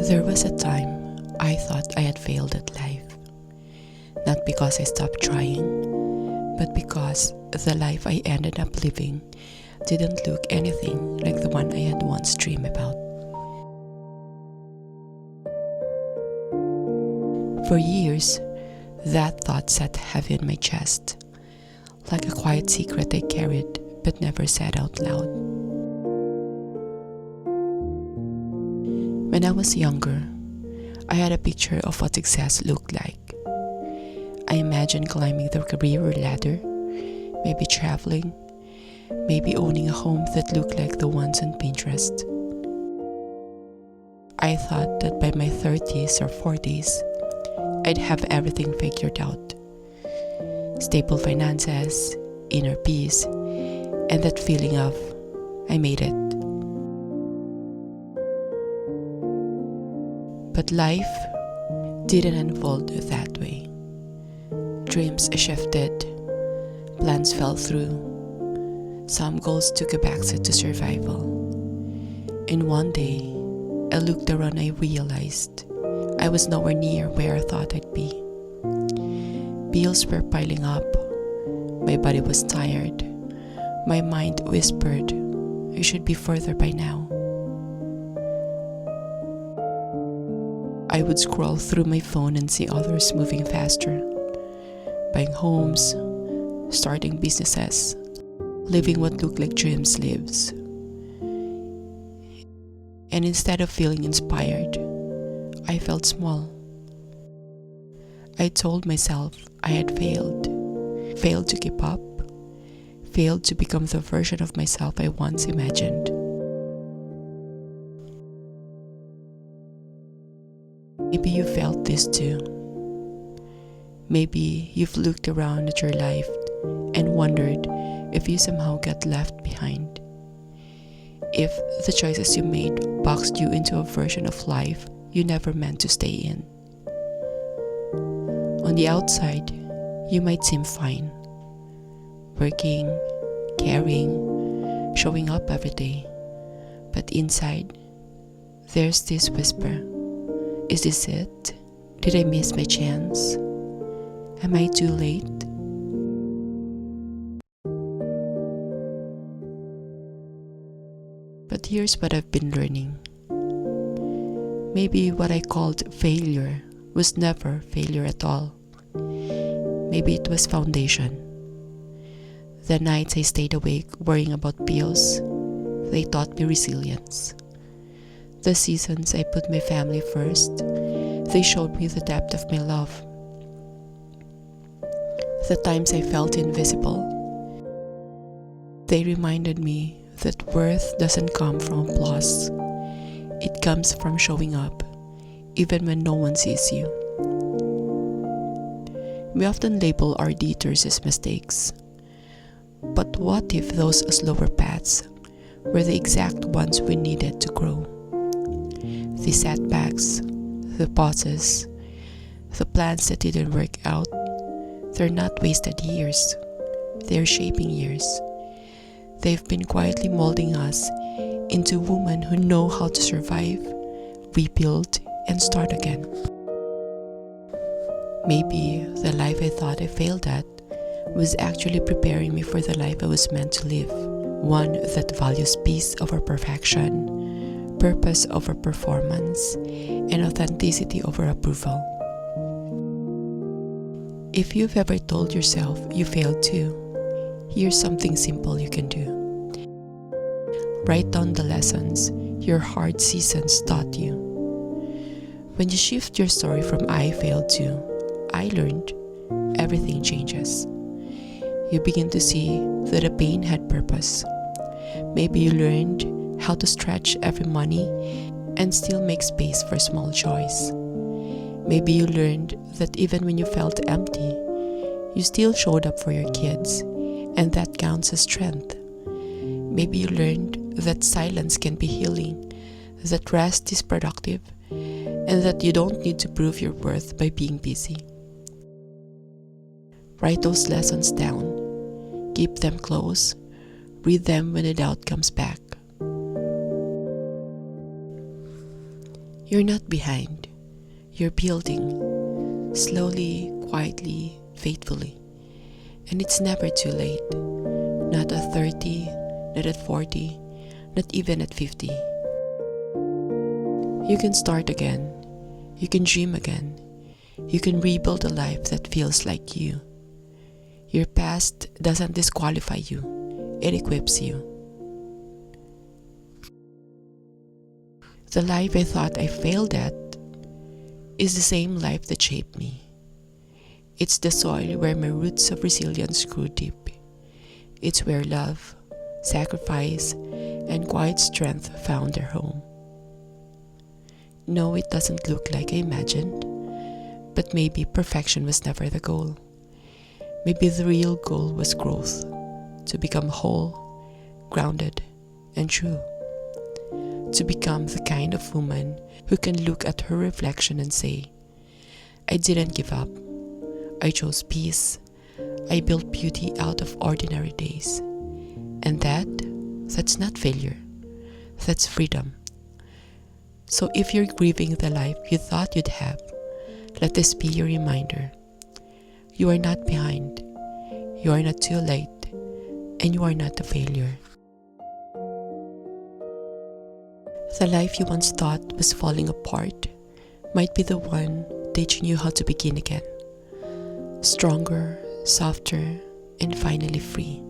There was a time I thought I had failed at life, not because I stopped trying, but because the life I ended up living didn't look anything like the one I had once dreamed about. For years, that thought sat heavy in my chest, like a quiet secret I carried but never said out loud. When I was younger, I had a picture of what success looked like. I imagined climbing the career ladder, maybe traveling, maybe owning a home that looked like the ones on Pinterest. I thought that by my 30s or 40s, I'd have everything figured out. Stable finances, inner peace, and that feeling of, I made it. But life didn't unfold that way. Dreams shifted, plans fell through, some goals took a backseat to survival. And one day, I looked around and I realized I was nowhere near where I thought I'd be. Bills were piling up, my body was tired, my mind whispered, I should be further by now. I would scroll through my phone and see others moving faster, buying homes, starting businesses, living what looked like dreams' lives. And instead of feeling inspired, I felt small. I told myself I had failed to keep up, failed to become the version of myself I once imagined. Maybe you felt this too. Maybe you've looked around at your life and wondered if you somehow got left behind. If the choices you made boxed you into a version of life you never meant to stay in. On the outside, you might seem fine. Working, caring, showing up every day. But inside, there's this whisper. Is this it? Did I miss my chance? Am I too late? But here's what I've been learning. Maybe what I called failure was never failure at all. Maybe it was foundation. The nights I stayed awake worrying about bills, they taught me resilience. The seasons I put my family first, they showed me the depth of my love. The times I felt invisible, they reminded me that worth doesn't come from applause. It comes from showing up, even when no one sees you. We often label our detours as mistakes. But what if those slower paths were the exact ones we needed to grow? The setbacks, the pauses, the plans that didn't work out, they're not wasted years. They're shaping years. They've been quietly molding us into women who know how to survive, rebuild, and start again. Maybe the life I thought I failed at was actually preparing me for the life I was meant to live. One that values peace over perfection, purpose over performance, and authenticity over approval. If you've ever told yourself you failed too, here's something simple you can do. Write down the lessons your hard seasons taught you. When you shift your story from I failed to I learned, everything changes. You begin to see that the pain had purpose. Maybe you learned how to stretch every money and still make space for small joys. Maybe you learned that even when you felt empty, you still showed up for your kids, and that counts as strength. Maybe you learned that silence can be healing, that rest is productive, and that you don't need to prove your worth by being busy. Write those lessons down, keep them close, read them when the doubt comes back. You're not behind. You're building, slowly, quietly, faithfully. And it's never too late. Not at 30, not at 40, not even at 50. You can start again. You can dream again. You can rebuild a life that feels like you. Your past doesn't disqualify you. It equips you. The life I thought I failed at is the same life that shaped me. It's the soil where my roots of resilience grew deep. It's where love, sacrifice, and quiet strength found their home. No, it doesn't look like I imagined, but maybe perfection was never the goal. Maybe the real goal was growth, to become whole, grounded, and true. To become the kind of woman who can look at her reflection and say, I didn't give up. I chose peace. I built beauty out of ordinary days. And that's not failure. That's freedom. So if you're grieving the life you thought you'd have, let this be your reminder. You are not behind. You are not too late. And you are not a failure. The life you once thought was falling apart might be the one teaching you how to begin again. Stronger, softer, and finally free.